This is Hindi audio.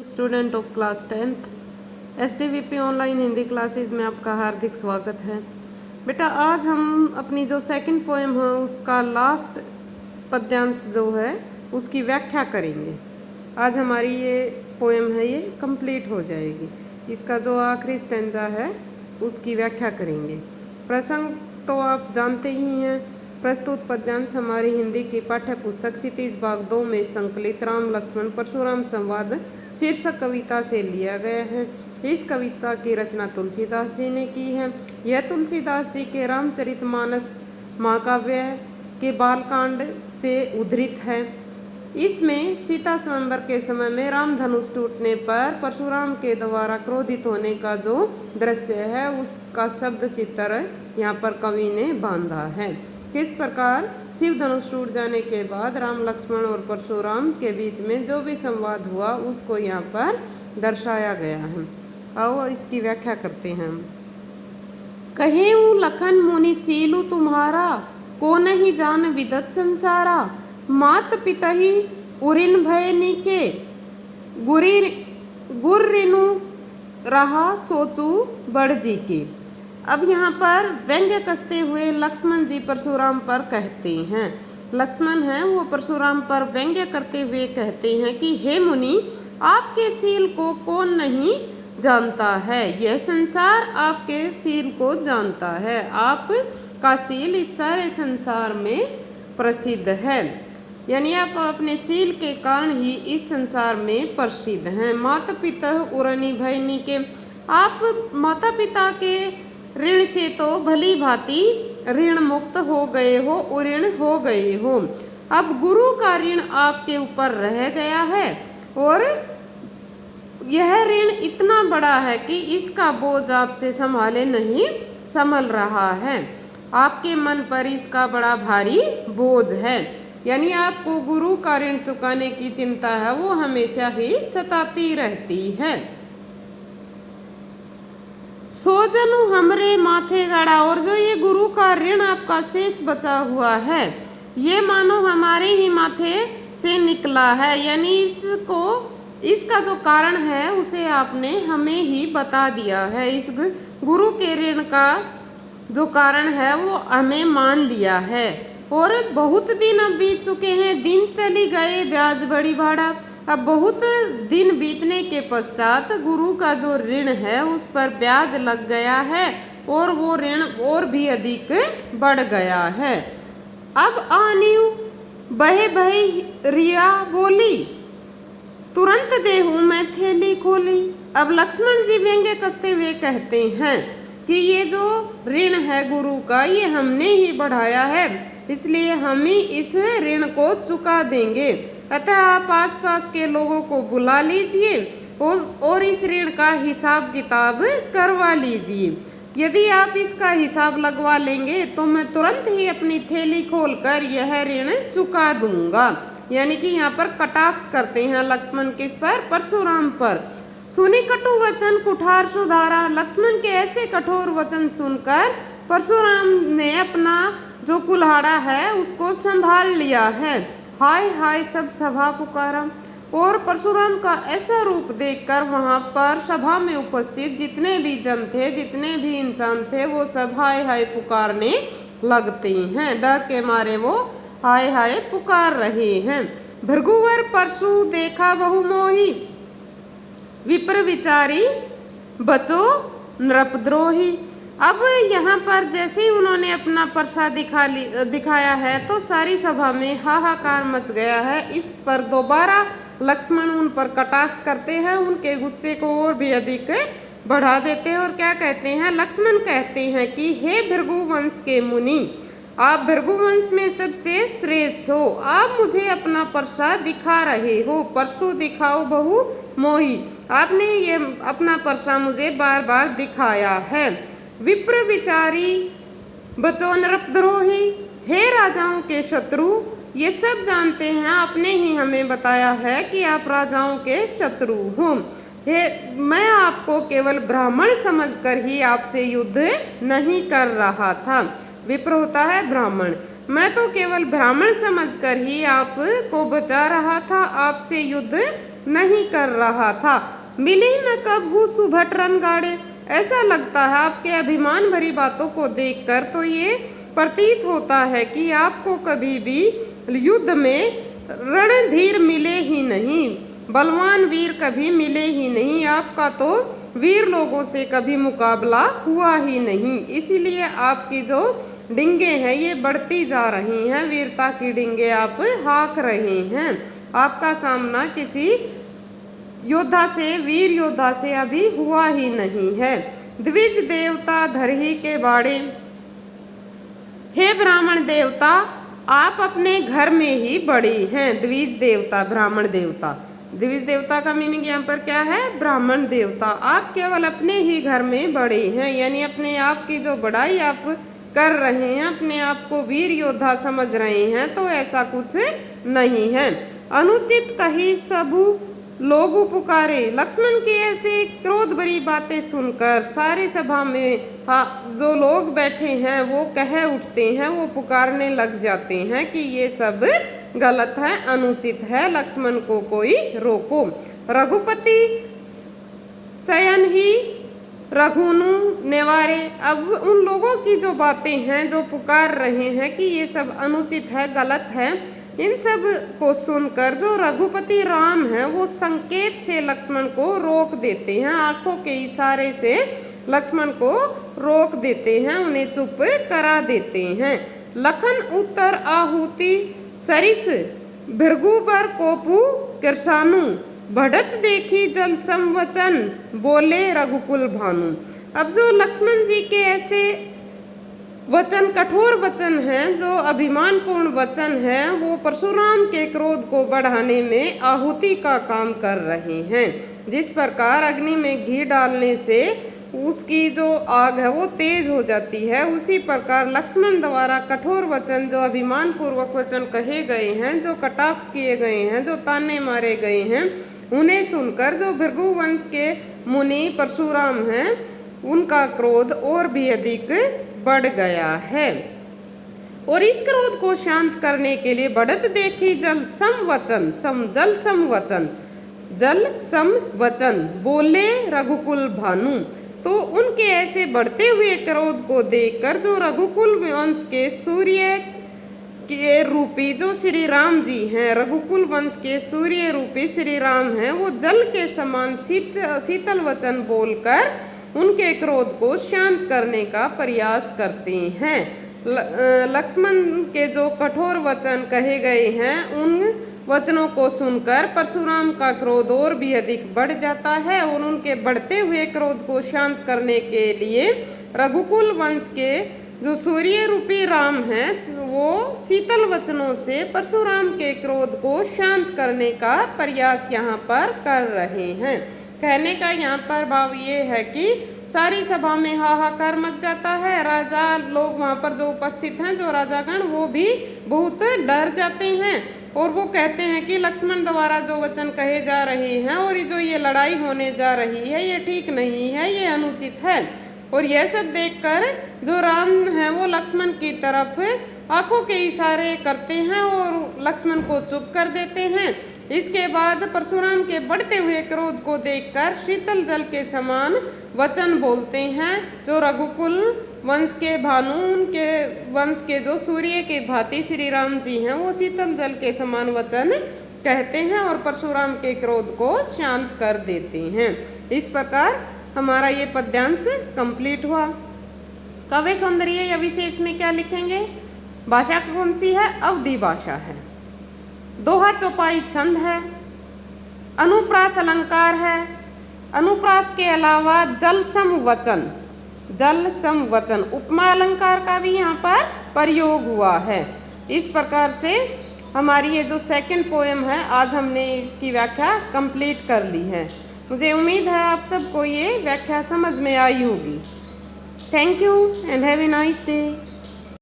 Student of class 10th SDVP online Hindi classes में आपका हार्दिक स्वागत है। बेटा आज हम अपनी जो सेकंड पोएम है उसका लास्ट पद्यांश जो है उसकी व्याख्या करेंगे। आज हमारी ये पोएम है ये कंप्लीट हो जाएगी। इसका जो आखिरी स्टैंजा है उसकी व्याख्या करेंगे। प्रसंग तो आप जानते ही हैं। प्रस्तुत पद्यांश हमारी हिंदी की पाठ्य पुस्तक क्षितिज भाग 2 में संकलित राम लक्ष्मण परशुराम संवाद शीर्षक कविता से लिया गया है। इस कविता की रचना तुलसीदास जी ने की है। यह तुलसीदास जी के रामचरितमानस महाकाव्य के बालकांड से उद्धृत है। इसमें सीता स्वयंवर के समय में राम धनुष टूटने पर परशुराम के द्वारा क्रोधित होने का जो दृश्य है उसका शब्द चित्र यहाँ पर कवि ने बांधा है। किस प्रकार शिव धनुष टूट जाने के बाद राम लक्ष्मण और परशुराम के बीच में जो भी संवाद हुआ उसको यहाँ पर दर्शाया गया है। आओ इसकी व्याख्या करते हैं। कहेऊ लखन मुनि सीलु तुम्हारा, को नहीं जान विदत संसारा। मात पिता ही उरिन भय निके, गुर रिनु रहा सोचू बड़ जी की। अब यहाँ पर व्यंग्य कसते हुए लक्ष्मण जी परशुराम पर कहते हैं। लक्ष्मण हैं वो परशुराम पर व्यंग्य करते हुए कहते हैं कि हे मुनि, आपके शील को कौन नहीं जानता है। यह संसार आपके शील को जानता है। आपका शील इस सारे संसार में प्रसिद्ध है, यानी आप अपने शील के कारण ही इस संसार में प्रसिद्ध हैं। माता पिता उरनी भयनी के, आप माता पिता के ऋण से तो भली भांति ऋण मुक्त हो गए हो, उऋण हो गए हो। अब गुरु का ऋण आपके ऊपर रह गया है और यह ऋण इतना बड़ा है कि इसका बोझ आपसे संभाले नहीं संभल रहा है। आपके मन पर इसका बड़ा भारी बोझ है, यानी आपको गुरु का ऋण चुकाने की चिंता है वो हमेशा ही सताती रहती है। सोजनु हमरे माथे गड़ा, और जो ये गुरु का ऋण आपका शेष बचा हुआ है ये मानो हमारे ही माथे से निकला है, यानी इसका जो कारण है उसे आपने हमें ही बता दिया है। इस गुरु के ऋण का जो कारण है वो हमें मान लिया है। और बहुत दिन अब बीत चुके हैं, दिन चली गए ब्याज बड़ी भाड़ा। अब बहुत दिन बीतने के पश्चात गुरु का जो ऋण है उस पर ब्याज लग गया है और वो ऋण और भी अधिक बढ़ गया है। अब आनियु बहे बहे रिया बोली, तुरंत देहूँ मैं थैली खोली। अब लक्ष्मण जी व्यंग्य कसते हुए कहते हैं कि ये जो ऋण है गुरु का ये हमने ही बढ़ाया है, इसलिए हम ही इस ऋण को चुका देंगे। अतः आप आसपास के लोगों को बुला लीजिए और इस ऋण का हिसाब किताब करवा लीजिए। यदि आप इसका हिसाब लगवा लेंगे तो मैं तुरंत ही अपनी थैली खोलकर यह ऋण चुका दूंगा। यानी कि यहाँ पर कटाक्ष करते हैं लक्ष्मण किस पर? परशुराम पर। सुनी कटु वचन कुठार सुधारा, लक्ष्मण के ऐसे कठोर वचन सुनकर परशुराम ने अपना जो कुल्हाड़ा है उसको संभाल लिया है। हाय हाय सब सभा पुकारा, और परशुराम का ऐसा रूप देखकर वहाँ पर सभा में उपस्थित जितने भी जन थे, जितने भी इंसान थे, वो सब हाय हाय पुकारने लगते हैं। डर के मारे वो हाय हाय पुकार रहे हैं। भृगुवर परशु देखा बहु मोही, विप्र विचारी बचो नृपद्रोही। अब यहाँ पर जैसे ही उन्होंने अपना परसा दिखाया है तो सारी सभा में हाहाकार मच गया है। इस पर दोबारा लक्ष्मण उन पर कटाक्ष करते हैं, उनके गुस्से को और भी अधिक बढ़ा देते हैं। और क्या कहते हैं? लक्ष्मण कहते हैं कि हे भृगुवंश के मुनि, आप भृगुवंश में सबसे श्रेष्ठ हो, आप मुझे अपना परसा दिखा रहे हो। परशु दिखाओ बहु मोही, आपने ये अपना परसा मुझे बार बार दिखाया है। विप्र विचारी बचो नृपद्रोही, हे राजाओं के शत्रु, ये सब जानते हैं, आपने ही हमें बताया है कि आप राजाओं के शत्रु हो। मैं आपको केवल ब्राह्मण समझकर ही आपसे युद्ध नहीं कर रहा था। विप्र होता है ब्राह्मण। मैं तो केवल ब्राह्मण समझकर ही आपको बचा रहा था, आपसे युद्ध नहीं कर रहा था। मिली न कब सुभट रणगाड़े। ऐसा लगता है आपके अभिमान भरी बातों को देखकर तो ये प्रतीत होता है कि आपको कभी भी युद्ध में रणधीर मिले ही नहीं, बलवान वीर कभी मिले ही नहीं। आपका तो वीर लोगों से कभी मुकाबला हुआ ही नहीं, इसीलिए आपकी जो डिंगे हैं ये बढ़ती जा रही हैं, वीरता की डिंगे आप हाँक रहे हैं। आपका सामना किसी योद्धा से, वीर योद्धा से अभी हुआ ही नहीं है। द्विज देवता धरही के बाड़े। हे ब्राह्मण देवता, आप अपने घर में ही बड़े हैं। द्विज देवता, ब्राह्मण देवता। द्विज देवता का मीनिंग यहाँ पर क्या है? ब्राह्मण देवता। आप केवल अपने ही घर में बड़े हैं, यानी अपने आप की जो बड़ाई आप कर रहे हैं, अपने आप को वीर योद्धा समझ रहे हैं, तो ऐसा कुछ नहीं है। अनुचित कही सबू लोग पुकारे। लक्ष्मण की ऐसे क्रोध भरी बातें सुनकर सारी सभा में जो लोग बैठे हैं वो कह उठते हैं, वो पुकारने लग जाते हैं कि ये सब गलत है, अनुचित है, लक्ष्मण को कोई रोको। रघुपति शयन ही रघुनु निवारे। अब उन लोगों की जो बातें हैं, जो पुकार रहे हैं कि ये सब अनुचित है, गलत है, इन सब को सुनकर जो रघुपति राम हैं वो संकेत से लक्ष्मण को रोक देते हैं, आंखों के इशारे से लक्ष्मण को रोक देते हैं, उन्हें चुप करा देते हैं। लखन उत्तर आहुति सरिस भृगुबर कोपु कृषाणु। बढ़त देखी जल संवचन बोले रघुकुल भानु। अब जो लक्ष्मण जी के ऐसे वचन, कठोर वचन हैं, जो अभिमानपूर्ण वचन हैं, वो परशुराम के क्रोध को बढ़ाने में आहुति का काम कर रहे हैं। जिस प्रकार अग्नि में घी डालने से उसकी जो आग है वो तेज हो जाती है, उसी प्रकार लक्ष्मण द्वारा कठोर वचन, जो अभिमान पूर्वक वचन कहे गए हैं, जो कटाक्ष किए गए हैं, जो ताने मारे गए हैं, उन्हें सुनकर जो भृगु वंश के मुनि परशुराम हैं, उनका क्रोध और भी अधिक बढ़ गया है। और इस क्रोध को शांत करने के लिए बढ़त देखी जल समवचन, जल समवचन, जल समवचन बोले रघुकुल भानु। तो उनके ऐसे बढ़ते हुए क्रोध को देखकर जो रघुकुल वंश के सूर्य के रूपी जो श्री राम जी हैं, रघुकुल वंश के सूर्य रूपी श्री राम हैं, वो जल के समान शीतल वचन बोलकर उनके क्रोध को शांत करने का प्रयास करते हैं। लक्ष्मण के जो कठोर वचन कहे गए हैं, उन वचनों को सुनकर परशुराम का क्रोध और भी अधिक बढ़ जाता है, और उनके बढ़ते हुए क्रोध को शांत करने के लिए रघुकुल वंश के जो सूर्य रूपी राम हैं, वो शीतल वचनों से परशुराम के क्रोध को शांत करने का प्रयास यहाँ पर कर रहे हैं। कहने का यहाँ पर भाव ये है कि सारी सभा में हाहाकार मच जाता है। राजा लोग वहाँ पर जो उपस्थित हैं, जो राजागण, वो भी बहुत डर जाते हैं, और वो कहते हैं कि लक्ष्मण द्वारा जो वचन कहे जा रहे हैं और जो ये लड़ाई होने जा रही है, ये ठीक नहीं है, ये अनुचित है। और यह सब देखकर जो राम हैं वो लक्ष्मण की तरफ आंखों के इशारे करते हैं और लक्ष्मण को चुप कर देते हैं। इसके बाद परशुराम के बढ़ते हुए क्रोध को देखकर शीतल जल के समान वचन बोलते हैं। जो रघुकुल वंश के भानु, उनके वंश के जो सूर्य के भांति श्री राम जी हैं, वो शीतल जल के समान वचन कहते हैं और परशुराम के क्रोध को शांत कर देते हैं। इस प्रकार हमारा ये पद्यांश कंप्लीट हुआ। काव्य सौंदर्य या विशेष में क्या लिखेंगे? भाषा कौन सी है? अवधी भाषा है। दोहा चौपाई छंद है। अनुप्रास अलंकार है। अनुप्रास के अलावा जल सम वचन, जल सम वचन उपमा अलंकार का भी यहाँ पर प्रयोग हुआ है। इस प्रकार से हमारी ये जो सेकंड पोएम है, आज हमने इसकी व्याख्या कंप्लीट कर ली है। मुझे उम्मीद है आप सबको ये व्याख्या समझ में आई होगी। Thank you and have a nice day.